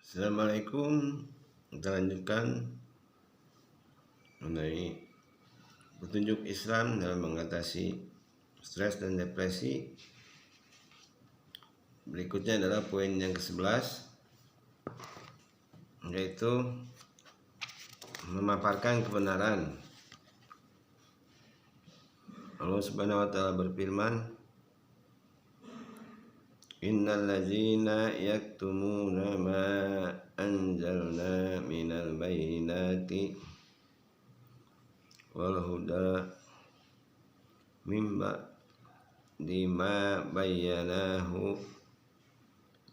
Assalamualaikum. Kita lanjutkan mengenai petunjuk Islam dalam mengatasi stres dan depresi. Berikutnya adalah poin yang ke-11, yaitu memaparkan kebenaran. Allah Subhanahu wa taala berfirman, Innal ladzina yaktumuna ma anzalna minal bayyinati wal huda mimma dima bayyanahu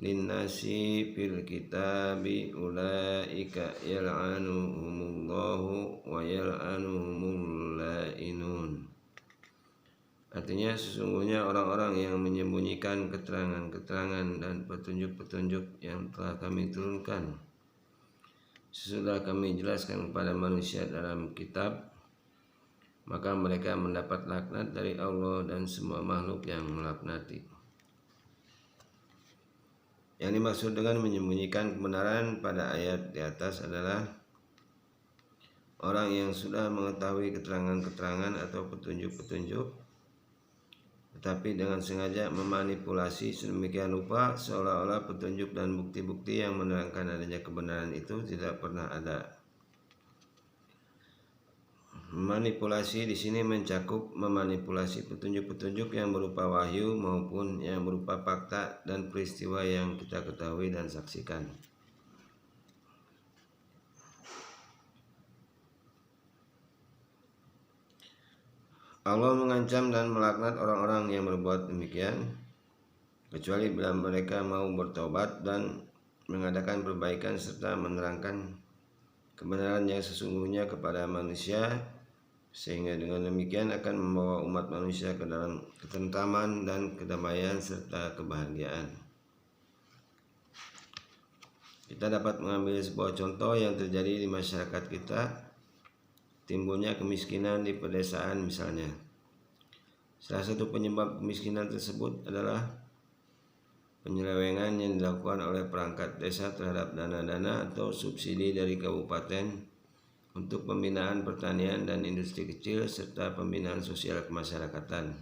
linnasi fil kitabi ulaika yal'anuhumullahu wa yal'anuhumul la'inun. Artinya sesungguhnya orang-orang yang menyembunyikan keterangan-keterangan dan petunjuk-petunjuk yang telah kami turunkan sesudah kami jelaskan kepada manusia dalam kitab, maka mereka mendapat laknat dari Allah dan semua makhluk yang melaknati. Yang dimaksud dengan menyembunyikan kebenaran pada ayat di atas adalah orang yang sudah mengetahui keterangan-keterangan atau petunjuk-petunjuk, tetapi dengan sengaja memanipulasi sedemikian rupa seolah-olah petunjuk dan bukti-bukti yang menerangkan adanya kebenaran itu tidak pernah ada. Manipulasi di sini mencakup memanipulasi petunjuk-petunjuk yang berupa wahyu maupun yang berupa fakta dan peristiwa yang kita ketahui dan saksikan. Allah mengancam dan melaknat orang-orang yang berbuat demikian, kecuali bila mereka mau bertobat dan mengadakan perbaikan serta menerangkan kebenaran yang sesungguhnya kepada manusia, sehingga dengan demikian akan membawa umat manusia ke dalam ketentraman dan kedamaian serta kebahagiaan. Kita dapat mengambil sebuah contoh yang terjadi di masyarakat kita. Timbulnya kemiskinan di pedesaan misalnya. Salah satu penyebab kemiskinan tersebut adalah penyelewengan yang dilakukan oleh perangkat desa terhadap dana-dana atau subsidi dari kabupaten untuk pembinaan pertanian dan industri kecil serta pembinaan sosial kemasyarakatan.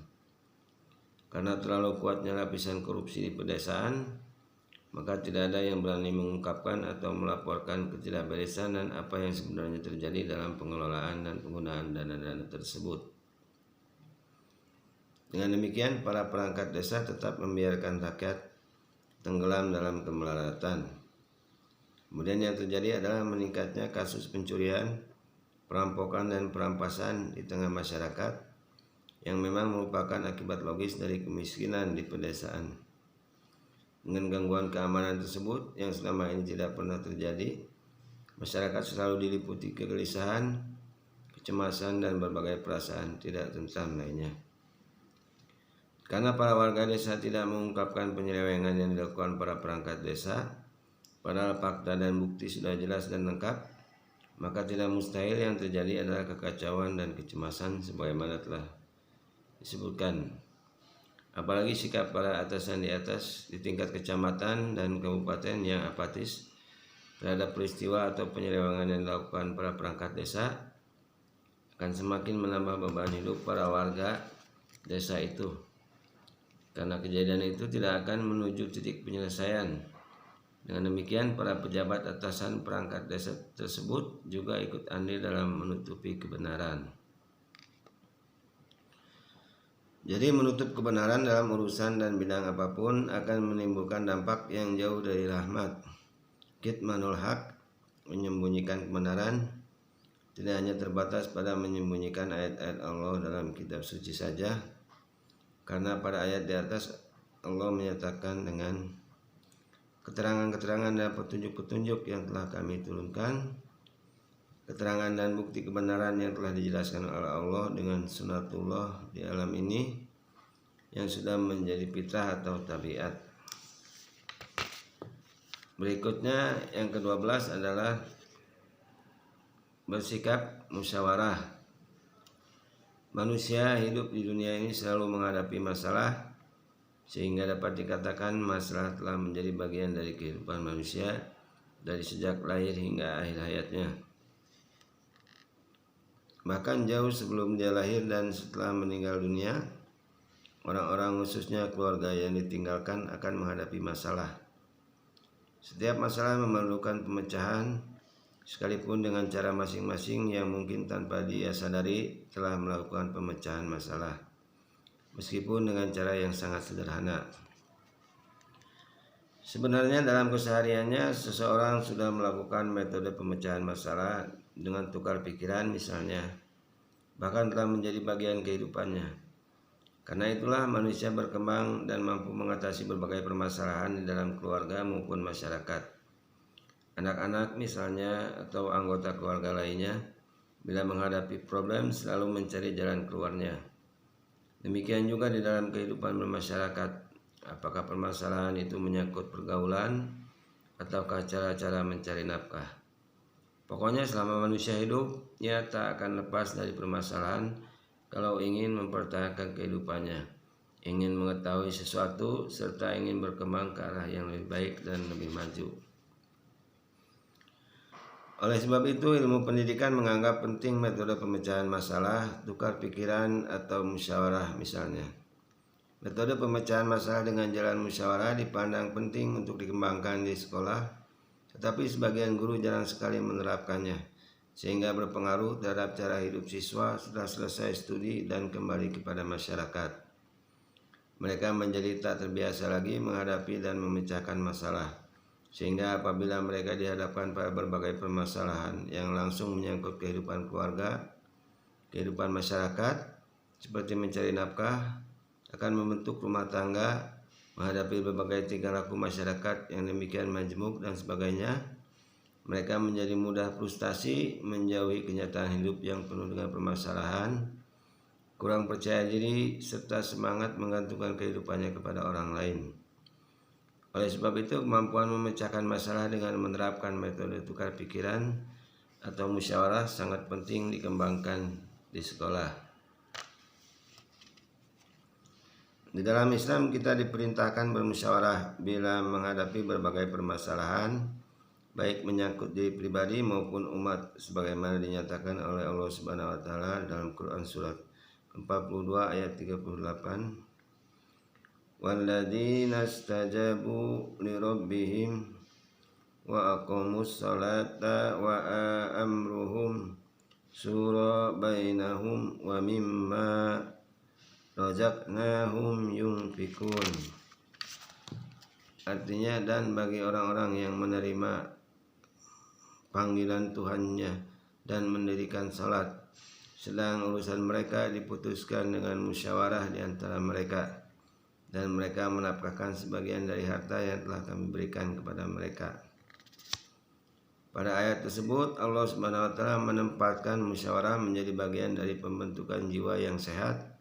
Karena terlalu kuatnya lapisan korupsi di pedesaan, maka tidak ada yang berani mengungkapkan atau melaporkan ketidakberesan dan apa yang sebenarnya terjadi dalam pengelolaan dan penggunaan dana-dana tersebut. Dengan demikian, para perangkat desa tetap membiarkan rakyat tenggelam dalam kemelaratan. Kemudian yang terjadi adalah meningkatnya kasus pencurian, perampokan dan perampasan di tengah masyarakat yang memang merupakan akibat logis dari kemiskinan di pedesaan. Dengan gangguan keamanan tersebut yang selama ini tidak pernah terjadi, masyarakat selalu diliputi kegelisahan, kecemasan, dan berbagai perasaan tidak tentram lainnya. Karena para warga desa tidak mengungkapkan penyelewengan yang dilakukan para perangkat desa, padahal fakta dan bukti sudah jelas dan lengkap, maka tidak mustahil yang terjadi adalah kekacauan dan kecemasan sebagaimana telah disebutkan. Apalagi sikap para atasan di atas di tingkat kecamatan dan kabupaten yang apatis terhadap peristiwa atau penyelewengan yang dilakukan para perangkat desa akan semakin menambah beban hidup para warga desa itu. Karena kejadian itu tidak akan menuju titik penyelesaian. Dengan demikian, para pejabat atasan perangkat desa tersebut juga ikut andil dalam menutupi kebenaran. Jadi menutup kebenaran dalam urusan dan bidang apapun akan menimbulkan dampak yang jauh dari rahmat. Kitmanul haq, menyembunyikan kebenaran, tidak hanya terbatas pada menyembunyikan ayat-ayat Allah dalam kitab suci saja, karena pada ayat di atas Allah menyatakan dengan keterangan-keterangan dan petunjuk-petunjuk yang telah kami turunkan, keterangan dan bukti kebenaran yang telah dijelaskan oleh Allah dengan sunatullah di alam ini yang sudah menjadi fitrah atau tabiat. Berikutnya yang ke-12 adalah bersikap musyawarah. Manusia hidup di dunia ini selalu menghadapi masalah, sehingga dapat dikatakan masalah telah menjadi bagian dari kehidupan manusia dari sejak lahir hingga akhir hayatnya. Bahkan jauh sebelum dia lahir dan setelah meninggal dunia, orang-orang khususnya keluarga yang ditinggalkan akan menghadapi masalah. Setiap masalah memerlukan pemecahan, sekalipun dengan cara masing-masing yang mungkin tanpa dia sadari telah melakukan pemecahan masalah, meskipun dengan cara yang sangat sederhana. Sebenarnya dalam kesehariannya seseorang sudah melakukan metode pemecahan masalah dengan tukar pikiran misalnya, bahkan telah menjadi bagian kehidupannya. Karena itulah manusia berkembang dan mampu mengatasi berbagai permasalahan di dalam keluarga maupun masyarakat. Anak-anak misalnya atau anggota keluarga lainnya bila menghadapi problem selalu mencari jalan keluarnya. Demikian juga di dalam kehidupan bermasyarakat. Apakah permasalahan itu menyangkut pergaulan ataukah cara-cara mencari nafkah. Pokoknya selama manusia hidup, ia tak akan lepas dari permasalahan kalau ingin mempertahankan kehidupannya, ingin mengetahui sesuatu, serta ingin berkembang ke arah yang lebih baik dan lebih maju. Oleh sebab itu, ilmu pendidikan menganggap penting metode pemecahan masalah, tukar pikiran, atau musyawarah misalnya. Metode pemecahan masalah dengan jalan musyawarah dipandang penting untuk dikembangkan di sekolah, tetapi sebagian guru jarang sekali menerapkannya, sehingga berpengaruh terhadap cara hidup siswa setelah selesai studi dan kembali kepada masyarakat. Mereka menjadi tak terbiasa lagi menghadapi dan memecahkan masalah, sehingga apabila mereka dihadapkan pada berbagai permasalahan yang langsung menyangkut kehidupan keluarga, kehidupan masyarakat, seperti mencari nafkah, akan membentuk rumah tangga, menghadapi berbagai tingkah laku masyarakat yang demikian majemuk dan sebagainya, mereka menjadi mudah frustasi, menjauhi kenyataan hidup yang penuh dengan permasalahan, kurang percaya diri, serta semangat menggantungkan kehidupannya kepada orang lain. Oleh sebab itu, kemampuan memecahkan masalah dengan menerapkan metode tukar pikiran atau musyawarah sangat penting dikembangkan di sekolah. Di dalam Islam kita diperintahkan bermusyawarah bila menghadapi berbagai permasalahan, baik menyangkut diri pribadi maupun umat, sebagaimana dinyatakan oleh Allah Subhanahu wa taala dalam Quran surat 42 ayat 38. Walladzina istajabu lirabbihim wa aqamus salata wa amruhum syura bainahum wa mimma razaqnahum yunfikun. Artinya, dan bagi orang-orang yang menerima panggilan Tuhannya dan mendirikan salat, sedang urusan mereka diputuskan dengan musyawarah di antara mereka, dan mereka menafkahkan sebagian dari harta yang telah kami berikan kepada mereka. Pada ayat tersebut Allah Subhanahu wa taala menempatkan musyawarah menjadi bagian dari pembentukan jiwa yang sehat,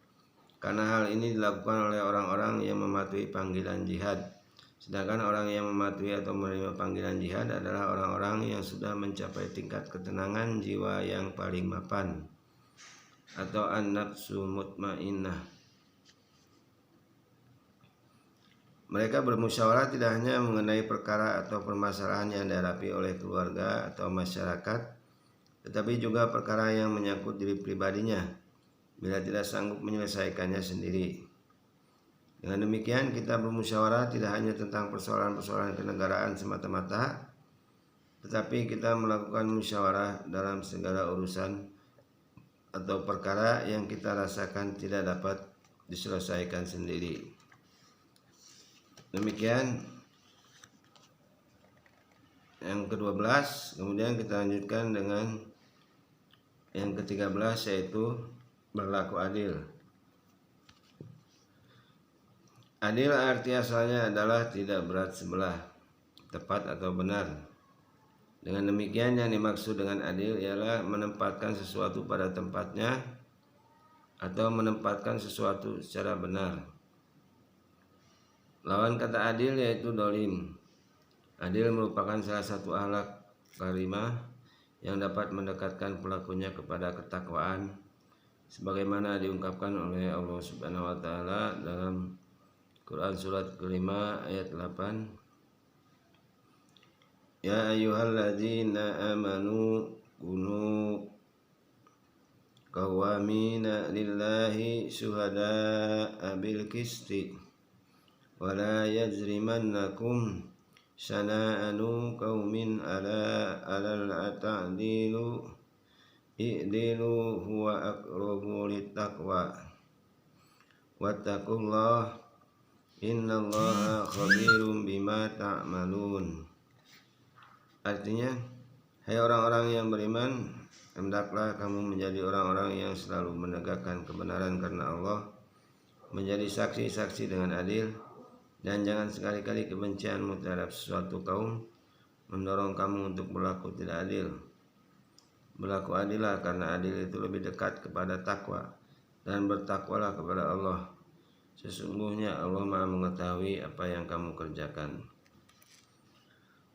karena hal ini dilakukan oleh orang-orang yang mematuhi panggilan jihad. Sedangkan orang yang mematuhi atau menerima panggilan jihad adalah orang-orang yang sudah mencapai tingkat ketenangan jiwa yang paling mapan atau an-nafsu mutmainnah. Mereka bermusyawarah tidak hanya mengenai perkara atau permasalahan yang dihadapi oleh keluarga atau masyarakat, tetapi juga perkara yang menyangkut diri pribadinya bila tidak sanggup menyelesaikannya sendiri. Dengan demikian, kita bermusyawarah tidak hanya tentang persoalan-persoalan kenegaraan semata-mata, tetapi kita melakukan musyawarah dalam segala urusan atau perkara yang kita rasakan tidak dapat diselesaikan sendiri. Demikian yang ke-12. Kemudian kita lanjutkan dengan yang ke-13, yaitu berlaku adil. Adil arti asalnya adalah tidak berat sebelah, tepat atau benar. Dengan demikian yang dimaksud dengan adil ialah menempatkan sesuatu pada tempatnya atau menempatkan sesuatu secara benar. Lawan kata adil yaitu dolim. Adil merupakan salah satu akhlak karimah yang dapat mendekatkan pelakunya kepada ketakwaan, sebagaimana diungkapkan oleh Allah Subhanahu wa taala dalam Quran surat ke-5 ayat 8. Ya ayyuhalladzina amanu kunu qawwamina lillahi syuhada'a bil qisti wa la yajrimannakum syana'anu qaumin ala ta'dilu i'dilu huwa aqrabu littaqwa wattaqullah innallaha khabirum bima ta'malun. Artinya, hai orang-orang yang beriman, hendaklah kamu menjadi orang-orang yang selalu menegakkan kebenaran karena Allah, menjadi saksi-saksi dengan adil, dan jangan sekali-kali kebencianmu terhadap suatu kaum mendorong kamu untuk berlaku tidak adil. Berlaku adillah karena adil itu lebih dekat kepada takwa, dan bertakwalah kepada Allah. Sesungguhnya Allah Maha mengetahui apa yang kamu kerjakan.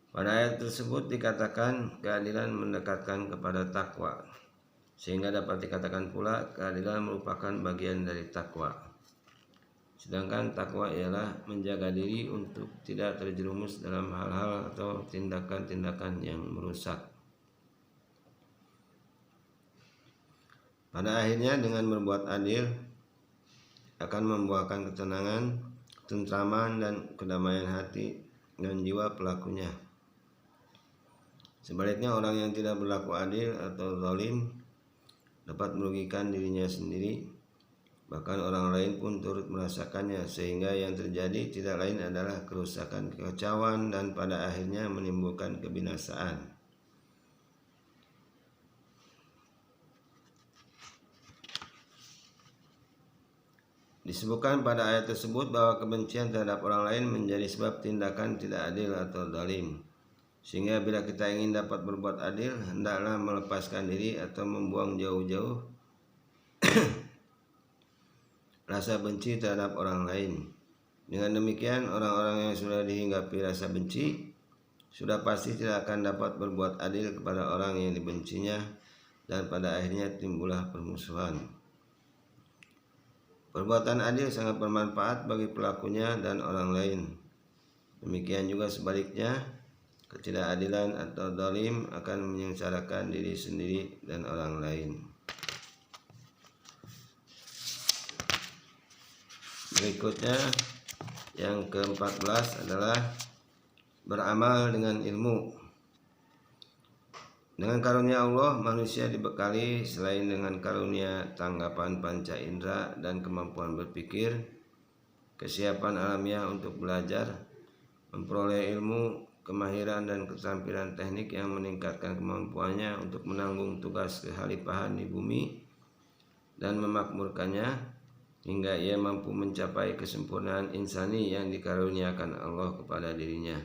Pada ayat tersebut dikatakan keadilan mendekatkan kepada takwa, sehingga dapat dikatakan pula keadilan merupakan bagian dari takwa. Sedangkan takwa ialah menjaga diri untuk tidak terjerumus dalam hal-hal atau tindakan-tindakan yang merusak. Pada akhirnya dengan berbuat adil akan membuahkan ketenangan, ketentraman, dan kedamaian hati dan jiwa pelakunya. Sebaliknya orang yang tidak berlaku adil atau zalim dapat merugikan dirinya sendiri, bahkan orang lain pun turut merasakannya, sehingga yang terjadi tidak lain adalah kerusakan, kekacauan, dan pada akhirnya menimbulkan kebinasaan. Disebutkan pada ayat tersebut bahwa kebencian terhadap orang lain menjadi sebab tindakan tidak adil atau zalim. Sehingga bila kita ingin dapat berbuat adil, hendaklah melepaskan diri atau membuang jauh-jauh rasa benci terhadap orang lain. Dengan demikian, orang-orang yang sudah dihinggapi rasa benci sudah pasti tidak akan dapat berbuat adil kepada orang yang dibencinya, dan pada akhirnya timbullah permusuhan. Perbuatan adil sangat bermanfaat bagi pelakunya dan orang lain. Demikian juga sebaliknya, ketidakadilan atau zalim akan menyengsarakan diri sendiri dan orang lain. Berikutnya yang ke-14 adalah beramal dengan ilmu. Dengan karunia Allah, manusia dibekali selain dengan karunia tanggapan panca indera dan kemampuan berpikir, kesiapan alamiah untuk belajar, memperoleh ilmu, kemahiran dan keterampilan teknik yang meningkatkan kemampuannya untuk menanggung tugas kekhalifahan di bumi dan memakmurkannya, hingga ia mampu mencapai kesempurnaan insani yang dikaruniakan Allah kepada dirinya.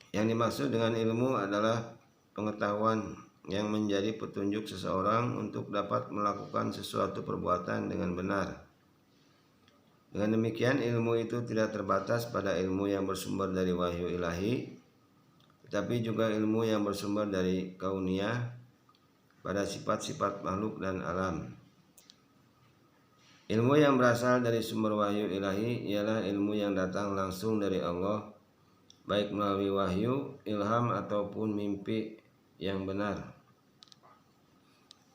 Yang dimaksud dengan ilmu adalah pengetahuan yang menjadi petunjuk seseorang untuk dapat melakukan sesuatu perbuatan dengan benar. Dengan demikian, ilmu itu tidak terbatas pada ilmu yang bersumber dari wahyu ilahi, tetapi juga ilmu yang bersumber dari kauniyah pada sifat-sifat makhluk dan alam. Ilmu yang berasal dari sumber wahyu ilahi ialah ilmu yang datang langsung dari Allah, baik melalui wahyu, ilham, ataupun mimpi yang benar.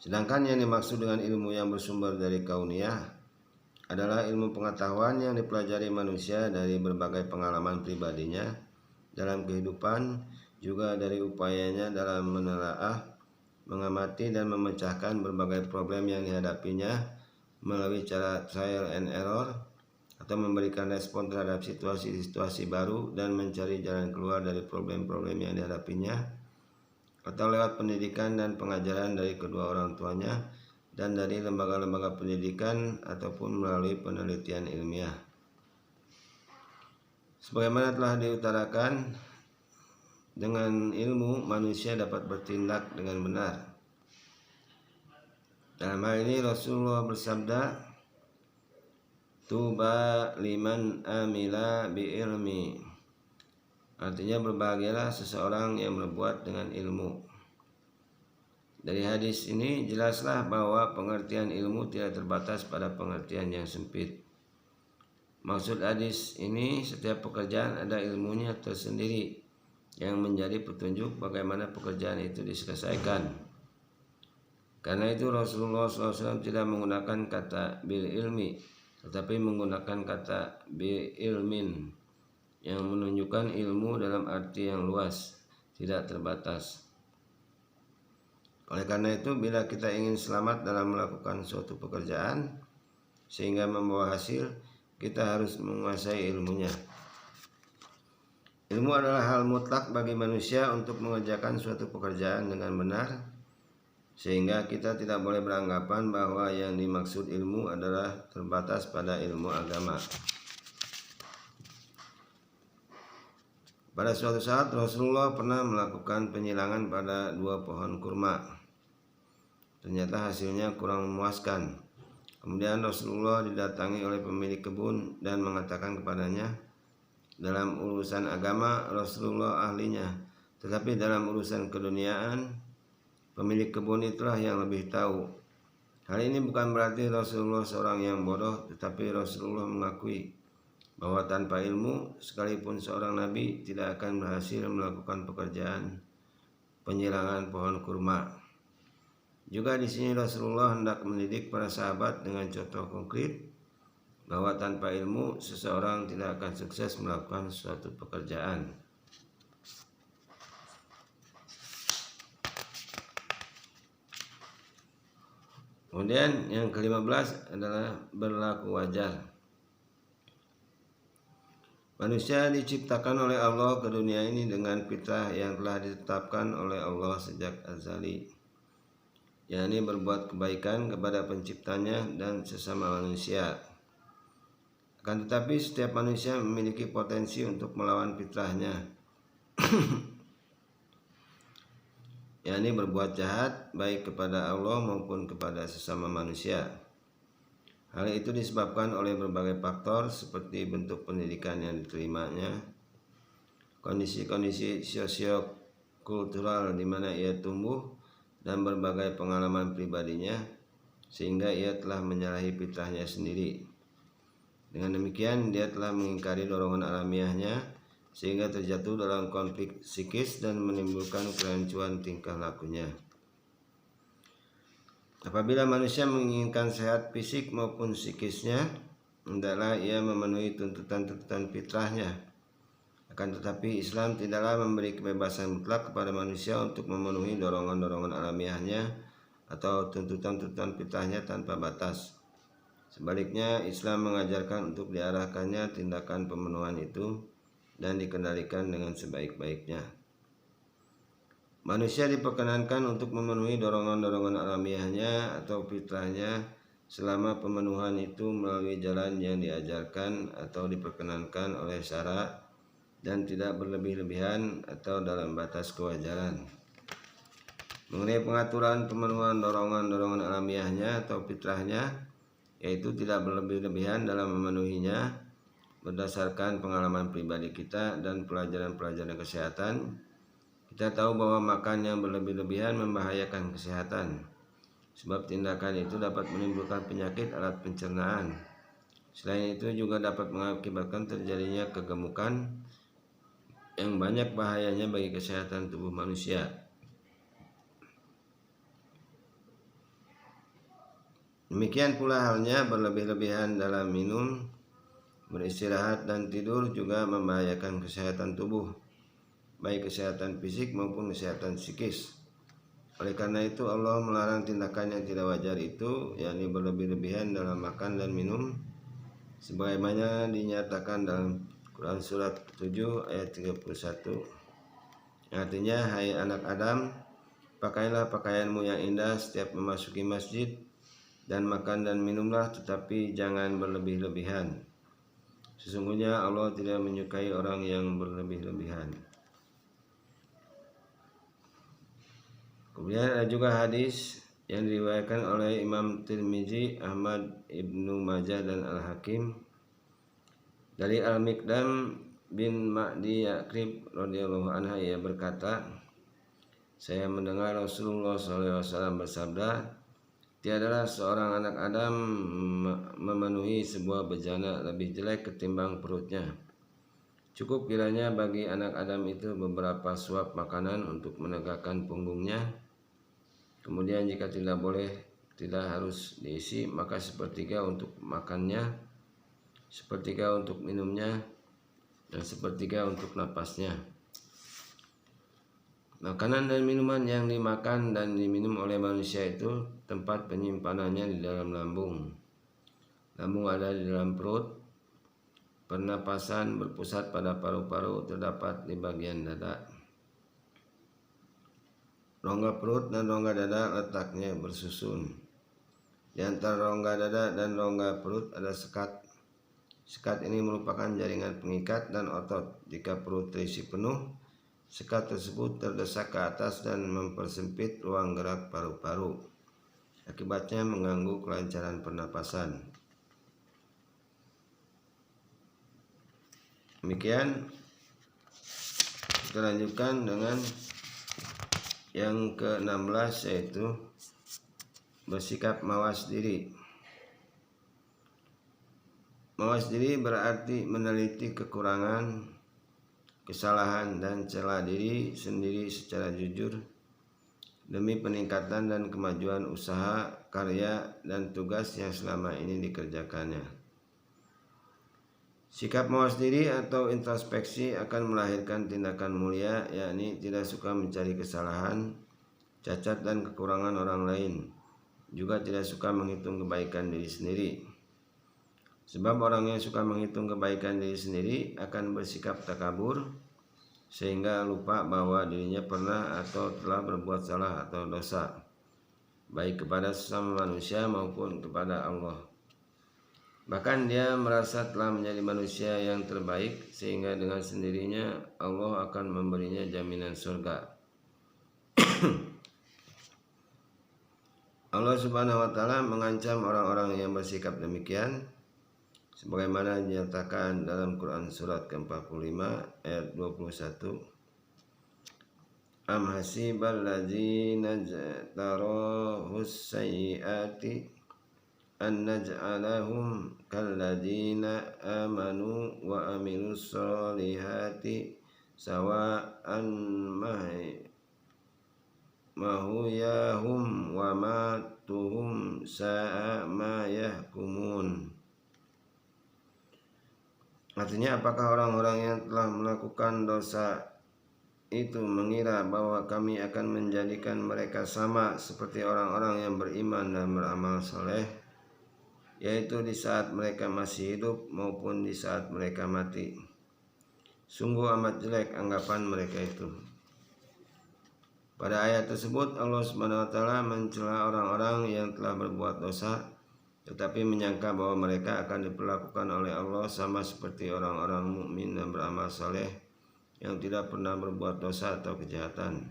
Sedangkan yang dimaksud dengan ilmu yang bersumber dari kauniyah adalah ilmu pengetahuan yang dipelajari manusia dari berbagai pengalaman pribadinya dalam kehidupan, juga dari upayanya dalam menelaah, mengamati, dan memecahkan berbagai problem yang dihadapinya melalui cara trial and error, atau memberikan respon terhadap situasi-situasi baru dan mencari jalan keluar dari problem-problem yang dihadapinya, atau lewat pendidikan dan pengajaran dari kedua orang tuanya dan dari lembaga-lembaga pendidikan ataupun melalui penelitian ilmiah. Sebagaimana telah diutarakan, dengan ilmu manusia dapat bertindak dengan benar. Dalam hal ini Rasulullah bersabda, "Tuba liman amila bi ilmi." Artinya berbahagialah seseorang yang berbuat dengan ilmu. Dari hadis ini jelaslah bahwa pengertian ilmu tidak terbatas pada pengertian yang sempit. Maksud hadis ini, setiap pekerjaan ada ilmunya tersendiri yang menjadi petunjuk bagaimana pekerjaan itu diselesaikan. Karena itu Rasulullah SAW tidak menggunakan kata bil ilmi, tetapi menggunakan kata bi ilmin yang menunjukkan ilmu dalam arti yang luas, tidak terbatas. Oleh karena itu, bila kita ingin selamat dalam melakukan suatu pekerjaan sehingga membawa hasil, kita harus menguasai ilmunya. Ilmu adalah hal mutlak bagi manusia untuk mengerjakan suatu pekerjaan dengan benar, sehingga kita tidak boleh beranggapan bahwa yang dimaksud ilmu adalah terbatas pada ilmu agama. Pada suatu saat Rasulullah pernah melakukan penyilangan pada 2 pohon kurma. Ternyata hasilnya kurang memuaskan. Kemudian Rasulullah didatangi oleh pemilik kebun dan mengatakan kepadanya, dalam urusan agama Rasulullah ahlinya, tetapi dalam urusan keduniaan pemilik kebun itulah yang lebih tahu. Hal ini bukan berarti Rasulullah seorang yang bodoh, tetapi Rasulullah mengakui bahwa tanpa ilmu sekalipun seorang nabi tidak akan berhasil melakukan pekerjaan penyilangan pohon kurma. Juga di sini Rasulullah hendak mendidik para sahabat dengan contoh konkret bahwa tanpa ilmu seseorang tidak akan sukses melakukan suatu pekerjaan. Kemudian yang ke-15 adalah berlaku wajar. Manusia diciptakan oleh Allah ke dunia ini dengan fitrah yang telah ditetapkan oleh Allah sejak azali, yakni berbuat kebaikan kepada penciptanya dan sesama manusia. Akan tetapi setiap manusia memiliki potensi untuk melawan fitrahnya, yakni berbuat jahat baik kepada Allah maupun kepada sesama manusia. Hal itu disebabkan oleh berbagai faktor seperti bentuk pendidikan yang diterimanya, kondisi-kondisi sosiokultural di mana ia tumbuh, dan berbagai pengalaman pribadinya, sehingga ia telah menyalahi fitrahnya sendiri. Dengan demikian dia telah mengingkari dorongan alamiahnya, sehingga terjatuh dalam konflik psikis dan menimbulkan kerancuan tingkah lakunya. Apabila manusia menginginkan sehat fisik maupun psikisnya, hendaklah ia memenuhi tuntutan-tuntutan fitrahnya. Akan tetapi Islam tidaklah memberi kebebasan mutlak kepada manusia untuk memenuhi dorongan-dorongan alamiahnya atau tuntutan-tuntutan fitrahnya tanpa batas. Sebaliknya, Islam mengajarkan untuk diarahkannya tindakan pemenuhan itu dan dikendalikan dengan sebaik-baiknya. Manusia diperkenankan untuk memenuhi dorongan-dorongan alamiahnya atau fitrahnya selama pemenuhan itu melalui jalan yang diajarkan atau diperkenankan oleh syara dan tidak berlebih-lebihan atau dalam batas kewajaran. Mengenai pengaturan pemenuhan dorongan-dorongan alamiahnya atau fitrahnya, yaitu tidak berlebih-lebihan dalam memenuhinya berdasarkan pengalaman pribadi kita dan pelajaran-pelajaran kesehatan, kita tahu bahwa makan yang berlebih-lebihan membahayakan kesehatan, sebab tindakan itu dapat menimbulkan penyakit alat pencernaan. Selain itu juga dapat mengakibatkan terjadinya kegemukan yang banyak bahayanya bagi kesehatan tubuh manusia. Demikian pula halnya berlebih-lebihan dalam minum, beristirahat dan tidur juga membahayakan kesehatan tubuh, baik kesehatan fisik maupun kesehatan psikis. Oleh karena itu Allah melarang tindakan yang tidak wajar itu, yakni berlebih-lebihan dalam makan dan minum, sebagaimana dinyatakan dalam Quran surat 7 ayat 31. Artinya, hai anak Adam, pakailah pakaianmu yang indah setiap memasuki masjid, dan makan dan minumlah, tetapi jangan berlebih-lebihan. Sesungguhnya Allah tidak menyukai orang yang berlebih-lebihan. Kemudian ada juga hadis yang diriwayatkan oleh Imam Tirmizi, Ahmad, Ibnu Majah dan Al-Hakim dari Al-Miqdam bin Ma'di Ya'krib radhiyallahu anha, ia berkata, saya mendengar Rasulullah SAW bersabda, tiadalah seorang anak Adam memenuhi sebuah bejana lebih jelek ketimbang perutnya. Cukup kiranya bagi anak Adam itu beberapa suap makanan untuk menegakkan punggungnya. Kemudian jika tidak harus diisi, maka sepertiga untuk makannya, sepertiga untuk minumnya, dan sepertiga untuk napasnya. Makanan dan minuman yang dimakan dan diminum oleh manusia itu tempat penyimpanannya di dalam lambung. Lambung ada di dalam perut. Pernapasan berpusat pada paru-paru terdapat di bagian dada. Rongga perut dan rongga dada letaknya bersusun. Di antara rongga dada dan rongga perut ada sekat. Sekat ini merupakan jaringan pengikat dan otot. Jika perut terisi penuh, sekat tersebut terdesak ke atas dan mempersempit ruang gerak paru-paru. Akibatnya mengganggu kelancaran pernapasan. Demikian, kita lanjutkan dengan yang ke-16, yaitu bersikap mawas diri. Mawas diri berarti meneliti kekurangan, kesalahan dan celah diri sendiri secara jujur demi peningkatan dan kemajuan usaha, karya, dan tugas yang selama ini dikerjakannya. Sikap mawas diri atau introspeksi akan melahirkan tindakan mulia, yakni tidak suka mencari kesalahan, cacat, dan kekurangan orang lain. Juga tidak suka menghitung kebaikan diri sendiri. Sebab orang yang suka menghitung kebaikan diri sendiri akan bersikap takabur, sehingga lupa bahwa dirinya pernah atau telah berbuat salah atau dosa, baik kepada sesama manusia maupun kepada Allah. Bahkan dia merasa telah menjadi manusia yang terbaik, sehingga dengan sendirinya Allah akan memberinya jaminan surga. Allah Subhanahu wa Ta'ala mengancam orang-orang yang bersikap demikian, sebagaimana dinyatakan dalam Quran surat ke-45 ayat 21. Am hasibal ladzina tarahus sayyiati an naj'alahum kalladzina amanu wa amilus solihati sawa'an mahuyahum wa matuhum sa'a ma yahkumun. Artinya, apakah orang-orang yang telah melakukan dosa itu mengira bahwa kami akan menjadikan mereka sama seperti orang-orang yang beriman dan beramal soleh, yaitu di saat mereka masih hidup maupun di saat mereka mati. Sungguh amat jelek anggapan mereka itu. Pada ayat tersebut Allah Subhanahu wa Ta'ala mencela orang-orang yang telah berbuat dosa, tetapi menyangka bahwa mereka akan diperlakukan oleh Allah sama seperti orang-orang mukmin dan beramal saleh yang tidak pernah berbuat dosa atau kejahatan.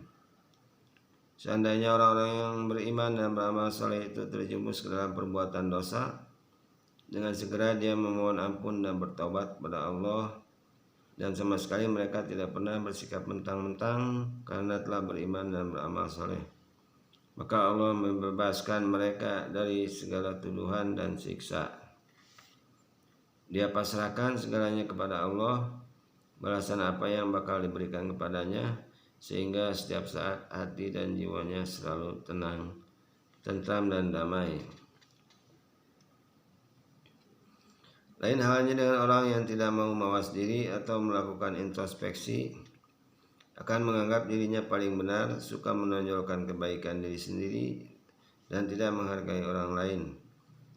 Seandainya orang-orang yang beriman dan beramal saleh itu terjerumus ke dalam perbuatan dosa, dengan segera dia memohon ampun dan bertaubat kepada Allah, dan sama sekali mereka tidak pernah bersikap mentang-mentang karena telah beriman dan beramal saleh, maka Allah membebaskan mereka dari segala tuduhan dan siksa. Dia pasrahkan segalanya kepada Allah, balasan apa yang bakal diberikan kepadanya, sehingga setiap saat hati dan jiwanya selalu tenang, tentram dan damai. Lain halnya dengan orang yang tidak mau mawas diri atau melakukan introspeksi, akan menganggap dirinya paling benar, suka menonjolkan kebaikan diri sendiri, dan tidak menghargai orang lain,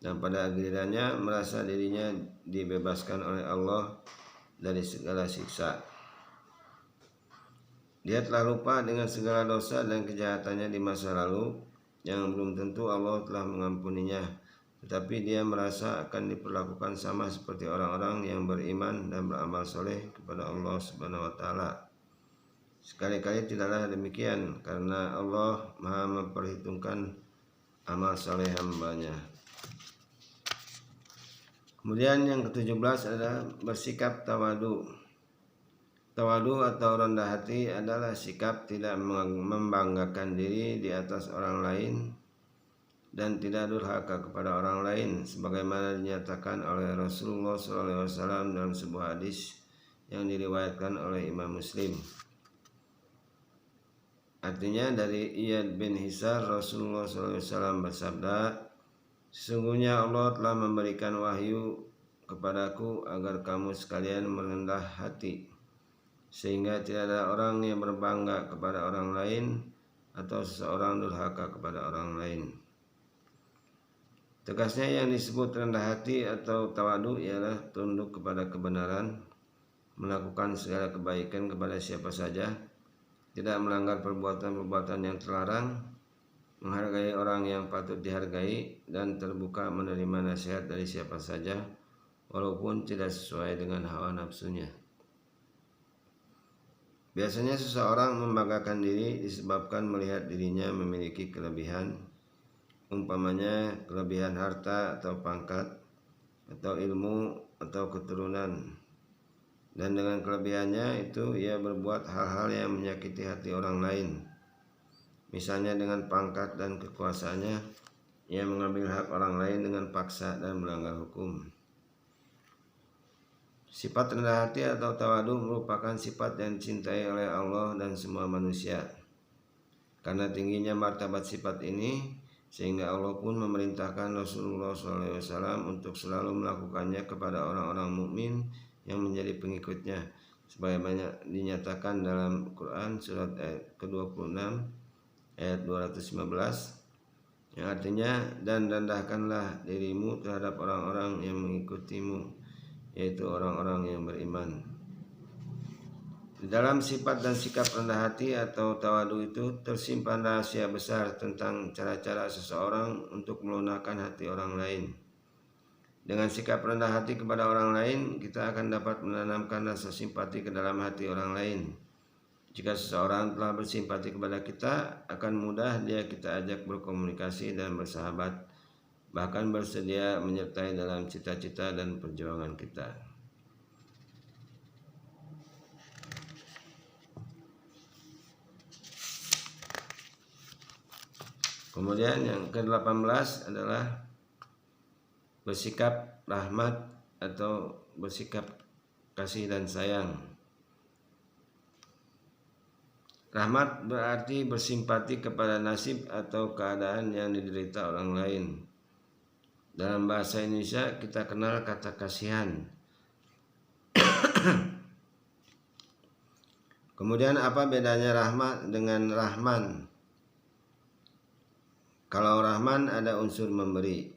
dan pada gilirannya merasa dirinya dibebaskan oleh Allah dari segala siksa. Dia telah lupa dengan segala dosa dan kejahatannya di masa lalu yang belum tentu Allah telah mengampuninya, tetapi dia merasa akan diperlakukan sama seperti orang-orang yang beriman dan beramal soleh kepada Allah Subhanahu wa Ta'ala. Sekali-kali tidaklah demikian, karena Allah Maha memperhitungkan amal saleh hambanya. Kemudian yang ke-17 adalah bersikap tawadu. Tawadu atau rendah hati adalah sikap tidak membanggakan diri di atas orang lain dan tidak durhaka kepada orang lain, sebagaimana dinyatakan oleh Rasulullah SAW dalam sebuah hadis yang diriwayatkan oleh Imam Muslim. Artinya dari Iyad bin Hisar, Rasulullah SAW bersabda, sesungguhnya Allah telah memberikan wahyu kepadaku agar kamu sekalian merendah hati, sehingga tidak ada orang yang berbangga kepada orang lain atau seseorang durhaka kepada orang lain. Tegasnya yang disebut rendah hati atau tawadu ialah tunduk kepada kebenaran, melakukan segala kebaikan kepada siapa saja, tidak melanggar perbuatan-perbuatan yang terlarang, menghargai orang yang patut dihargai, dan terbuka menerima nasihat dari siapa saja walaupun tidak sesuai dengan hawa nafsunya. Biasanya seseorang membanggakan diri disebabkan melihat dirinya memiliki kelebihan, umpamanya kelebihan harta atau pangkat atau ilmu atau keturunan, dan dengan kelebihannya itu ia berbuat hal-hal yang menyakiti hati orang lain. Misalnya dengan pangkat dan kekuasaannya ia mengambil hak orang lain dengan paksa dan melanggar hukum. Sifat rendah hati atau tawadu merupakan sifat yang dicintai oleh Allah dan semua manusia. Karena tingginya martabat sifat ini, sehingga Allah pun memerintahkan Rasulullah SAW untuk selalu melakukannya kepada orang-orang mukmin yang menjadi pengikutnya, sebagaimana dinyatakan dalam Quran surat ke-26 ayat 215, yang artinya, dan rendahkanlah dirimu terhadap orang-orang yang mengikutimu, yaitu orang-orang yang beriman. Di dalam sifat dan sikap rendah hati atau tawadu itu tersimpan rahasia besar tentang cara-cara seseorang untuk melunakkan hati orang lain. Dengan sikap rendah hati kepada orang lain, kita akan dapat menanamkan rasa simpati ke dalam hati orang lain. Jika seseorang telah bersimpati kepada kita, akan mudah dia kita ajak berkomunikasi dan bersahabat, bahkan bersedia menyertai dalam cita-cita dan perjuangan kita. Kemudian yang ke-18 adalah bersikap rahmat atau bersikap kasih dan sayang. Rahmat berarti bersimpati kepada nasib atau keadaan yang diderita orang lain. Dalam bahasa Indonesia kita kenal kata kasihan. Kemudian apa bedanya rahmat dengan rahman? Kalau rahman ada unsur memberi.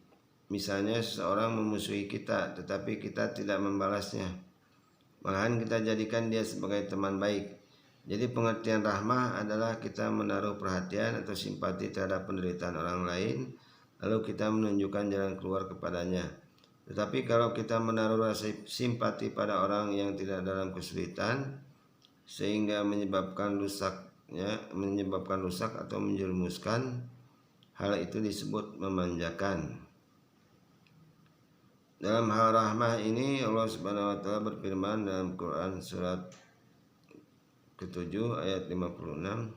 Misalnya seseorang memusuhi kita tetapi kita tidak membalasnya, malahan kita jadikan dia sebagai teman baik. Jadi pengertian rahmah adalah kita menaruh perhatian atau simpati terhadap penderitaan orang lain, lalu kita menunjukkan jalan keluar kepadanya. Tetapi kalau kita menaruh rasa simpati pada orang yang tidak dalam kesulitan sehingga menyebabkan rusak atau menjerumuskan, hal itu disebut memanjakan. Dalam hal rahmah ini Allah Subhanahu wa taala berfirman dalam Quran surat ke-7 ayat 56,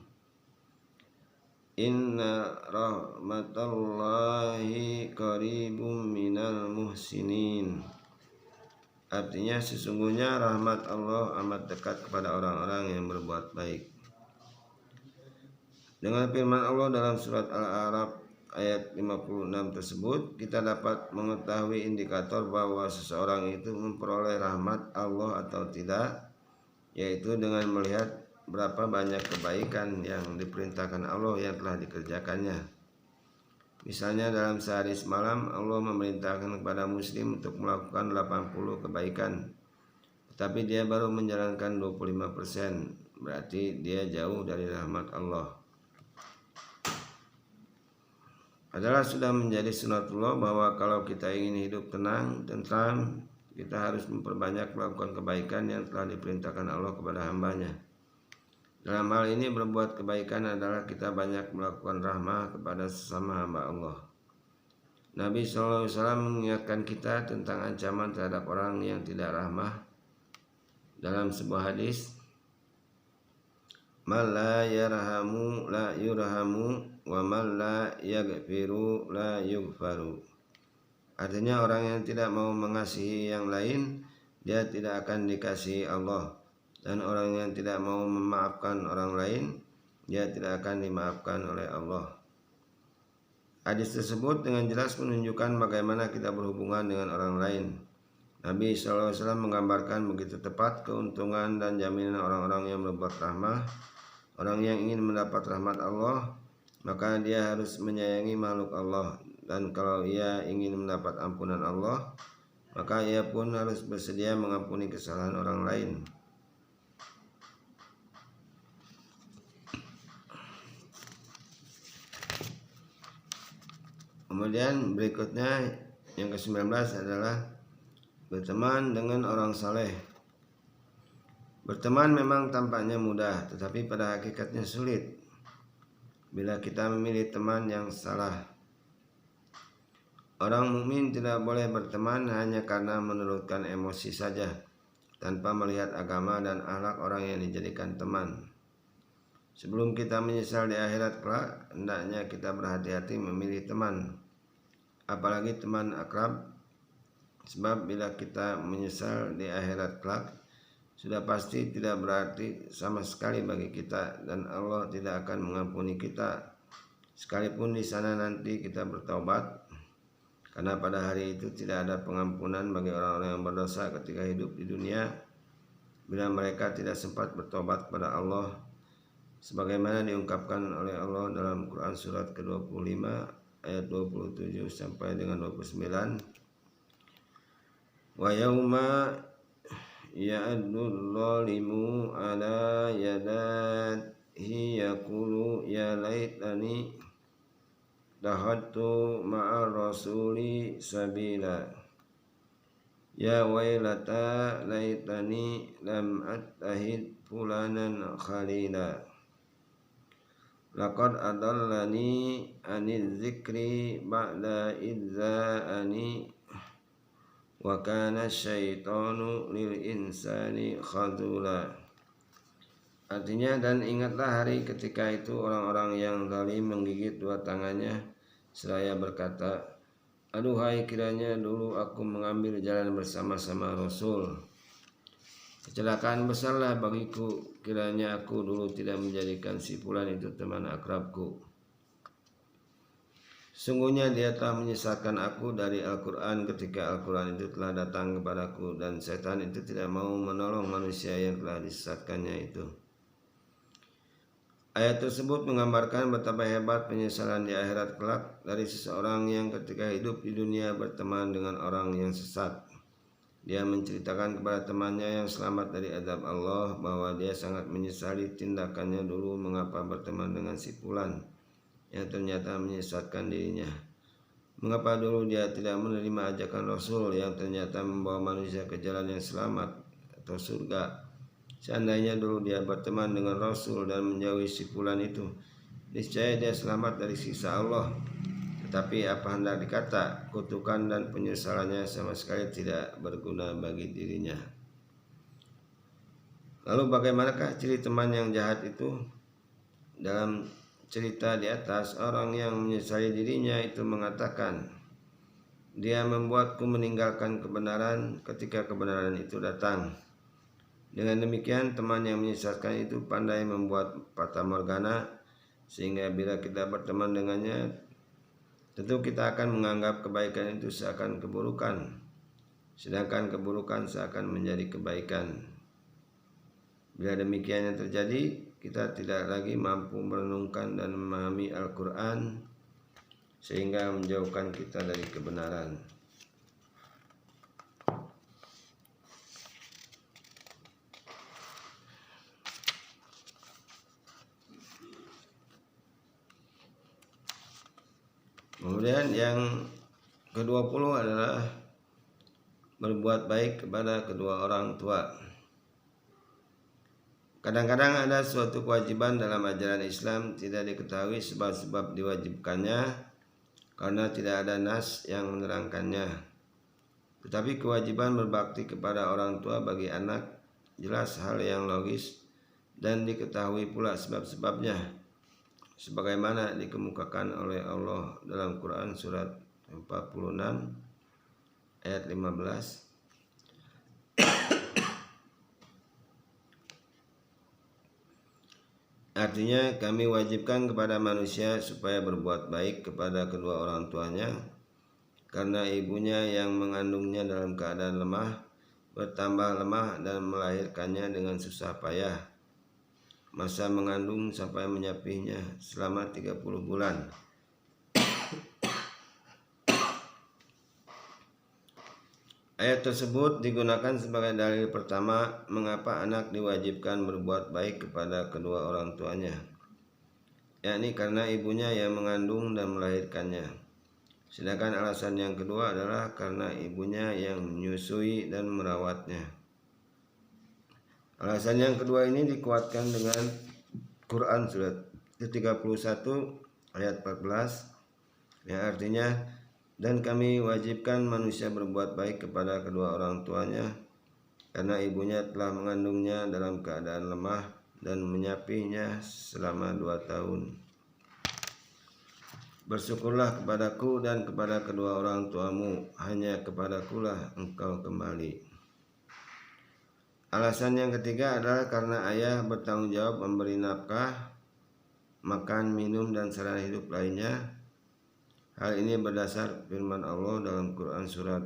Inna rahmatallahi qaribum minal muhsinin. Artinya sesungguhnya rahmat Allah amat dekat kepada orang-orang yang berbuat baik. Dengan firman Allah dalam surat Al-A'raf ayat 56 tersebut, kita dapat mengetahui indikator bahwa seseorang itu memperoleh rahmat Allah atau tidak, yaitu dengan melihat berapa banyak kebaikan yang diperintahkan Allah yang telah dikerjakannya. Misalnya dalam sehari semalam Allah memerintahkan kepada muslim untuk melakukan 80 kebaikan, tetapi dia baru menjalankan 25%, berarti dia jauh dari rahmat Allah. Adalah sudah menjadi sunatullah bahwa kalau kita ingin hidup tenang, tentram, kita harus memperbanyak melakukan kebaikan yang telah diperintahkan Allah kepada hambanya. Dalam hal ini berbuat kebaikan adalah kita banyak melakukan rahmah kepada sesama hamba Allah. Nabi SAW mengingatkan kita tentang ancaman terhadap orang yang tidak rahmah dalam sebuah hadis, man la yarhamu la yurhamu wa man la yaghfiru la yughfaru. Artinya orang yang tidak mau mengasihi yang lain, dia tidak akan dikasihi Allah. Dan orang yang tidak mau memaafkan orang lain, dia tidak akan dimaafkan oleh Allah. Hadis tersebut dengan jelas menunjukkan bagaimana kita berhubungan dengan orang lain. Nabi SAW menggambarkan begitu tepat keuntungan dan jaminan orang-orang yang berbuat rahmah. Orang yang ingin mendapat rahmat Allah, maka dia harus menyayangi makhluk Allah. Dan kalau ia ingin mendapat ampunan Allah, maka ia pun harus bersedia mengampuni kesalahan orang lain. Kemudian berikutnya yang ke-19 adalah berteman dengan orang saleh. Berteman memang tampaknya mudah, tetapi pada hakikatnya sulit bila kita memilih teman yang salah. Orang mukmin tidak boleh berteman hanya karena menurutkan emosi saja, tanpa melihat agama dan akhlak orang yang dijadikan teman. Sebelum kita menyesal di akhirat kelak, hendaknya kita berhati-hati memilih teman, apalagi teman akrab. Sebab bila kita menyesal di akhirat kelak, sudah pasti tidak berarti sama sekali bagi kita, dan Allah tidak akan mengampuni kita sekalipun di sana nanti kita bertaubat, karena pada hari itu tidak ada pengampunan bagi orang-orang yang berdosa ketika hidup di dunia bila mereka tidak sempat bertobat kepada Allah, sebagaimana diungkapkan oleh Allah dalam Quran surat ke-25 ayat 27 sampai dengan 29. Wa yauma ya'adul zalimu ala yadayhi yaqulu ya laitani dahattu ma'ar rasuli sabila ya wailata laitani lam attahid fulanan khalila laqad adallani anil zikri ba'da idza'ani wa kana syaitanu lil insani khadzula. Artinya, dan ingatlah hari ketika itu orang-orang yang zalim menggigit dua tangannya seraya berkata, aduhai kiranya dulu aku mengambil jalan bersama-sama Rasul. Kecelakaan besarlah bagiku kiranya aku dulu tidak menjadikan si fulan itu teman akrabku. Sungguhnya dia telah menyesatkan aku dari Al-Quran ketika Al-Quran itu telah datang kepadaku, dan setan itu tidak mau menolong manusia yang telah disesatkannya itu. Ayat tersebut menggambarkan betapa hebat penyesalan di akhirat kelak dari seseorang yang ketika hidup di dunia berteman dengan orang yang sesat. Dia menceritakan kepada temannya yang selamat dari azab Allah bahwa dia sangat menyesali tindakannya dulu mengapa berteman dengan si fulan yang ternyata menyesatkan dirinya. Mengapa dulu dia tidak menerima ajakan Rasul yang ternyata membawa manusia ke jalan yang selamat atau surga. Seandainya dulu dia berteman dengan Rasul dan menjauhi si fulan itu, niscaya dia selamat dari siksa Allah. Tetapi apa hendak dikata, kutukan dan penyesalannya sama sekali tidak berguna bagi dirinya. Lalu bagaimanakah ciri teman yang jahat itu? Dalam cerita di atas, orang yang menyesali dirinya itu mengatakan, dia membuatku meninggalkan kebenaran ketika kebenaran itu datang. Dengan demikian, teman yang menyesatkan itu pandai membuat fata morgana, sehingga bila kita berteman dengannya, tentu kita akan menganggap kebaikan itu seakan keburukan, sedangkan keburukan seakan menjadi kebaikan. Bila demikian yang terjadi, kita tidak lagi mampu merenungkan dan memahami Al-Quran sehingga menjauhkan kita dari kebenaran. Kemudian yang ke-20 adalah berbuat baik kepada kedua orang tua. Kadang-kadang ada suatu kewajiban dalam ajaran Islam tidak diketahui sebab-sebab diwajibkannya karena tidak ada nas yang menerangkannya. Tetapi kewajiban berbakti kepada orang tua bagi anak jelas hal yang logis dan diketahui pula sebab-sebabnya sebagaimana dikemukakan oleh Allah dalam Quran surat 46 ayat 15. Artinya kami wajibkan kepada manusia supaya berbuat baik kepada kedua orang tuanya, karena ibunya yang mengandungnya dalam keadaan lemah bertambah lemah dan melahirkannya dengan susah payah. Masa mengandung sampai menyapihnya selama 30 bulan. Ayat tersebut digunakan sebagai dalil pertama mengapa anak diwajibkan berbuat baik kepada kedua orang tuanya, yakni karena ibunya yang mengandung dan melahirkannya. Sedangkan alasan yang kedua adalah karena ibunya yang menyusui dan merawatnya. Alasan yang kedua ini dikuatkan dengan Quran surat ke-31 ayat 14 yang artinya, dan kami wajibkan manusia berbuat baik kepada kedua orang tuanya, karena ibunya telah mengandungnya dalam keadaan lemah dan menyapihnya selama 2 tahun. Bersyukurlah kepadaku dan kepada kedua orang tuamu, hanya kepadakulah engkau kembali. Alasan yang ketiga adalah karena ayah bertanggung jawab memberi nafkah, makan, minum, dan sarana hidup lainnya. Hal ini berdasar firman Allah dalam Quran surat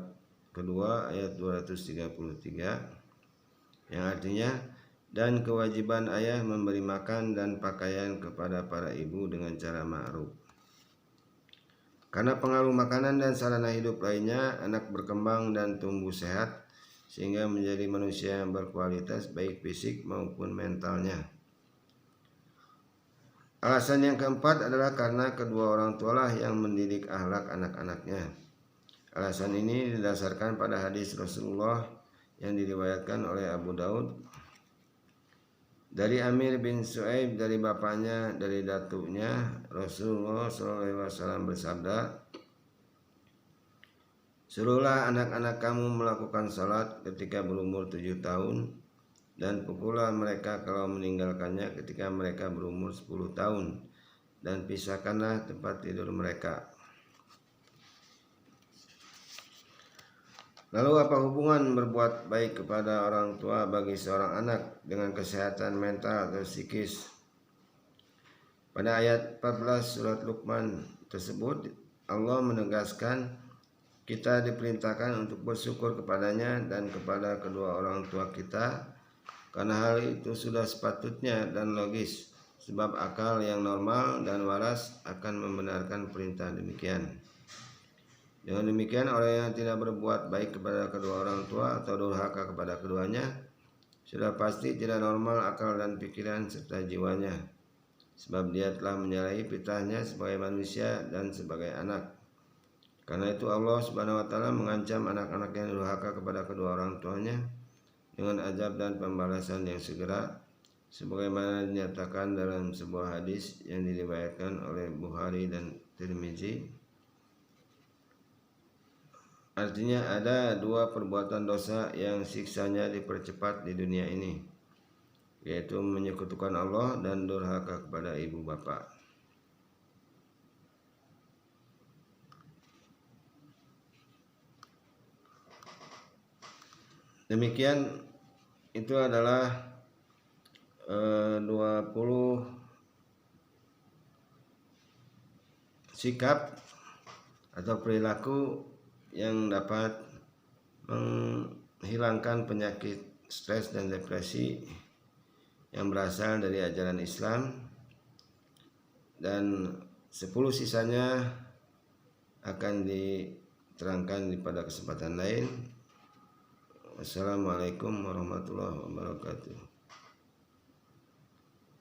kedua ayat 233 yang artinya, dan kewajiban ayah memberi makan dan pakaian kepada para ibu dengan cara ma'ruf. Karena pengaruh makanan dan sarana hidup lainnya, anak berkembang dan tumbuh sehat sehingga menjadi manusia yang berkualitas baik fisik maupun mentalnya. Alasan yang keempat adalah karena kedua orang tualah yang mendidik akhlak anak-anaknya. Alasan ini didasarkan pada hadis Rasulullah yang diriwayatkan oleh Abu Daud dari Amir bin Su'aib dari bapaknya dari datuknya. Rasulullah SAW bersabda, suruhlah anak-anak kamu melakukan salat ketika berumur 7 tahun, dan pukullah mereka kalau meninggalkannya ketika mereka berumur 10 tahun, dan pisahkanlah tempat tidur mereka. Lalu apa hubungan berbuat baik kepada orang tua bagi seorang anak dengan kesehatan mental atau psikis? Pada ayat 14 surat Luqman tersebut, Allah menegaskan kita diperintahkan untuk bersyukur kepadanya dan kepada kedua orang tua kita, karena hal itu sudah sepatutnya dan logis, sebab akal yang normal dan waras akan membenarkan perintah demikian. Dengan demikian, orang yang tidak berbuat baik kepada kedua orang tua atau durhaka kepada keduanya sudah pasti tidak normal akal dan pikiran serta jiwanya, sebab dia telah menyalahi fitrahnya sebagai manusia dan sebagai anak. Karena itu Allah Subhanahu wa taala mengancam anak-anak yang durhaka kepada kedua orang tuanya dengan azab dan pembalasan yang segera, sebagaimana dinyatakan dalam sebuah hadis yang diriwayatkan oleh Bukhari dan Tirmizi. Artinya ada 2 perbuatan dosa yang siksanya dipercepat di dunia ini, yaitu menyekutukan Allah dan durhaka kepada ibu bapa. Demikian itu adalah 20 sikap atau perilaku yang dapat menghilangkan penyakit stres dan depresi yang berasal dari ajaran Islam, dan 10 sisanya akan diterangkan pada kesempatan lain. Wassalamualaikum warahmatullahi wabarakatuh.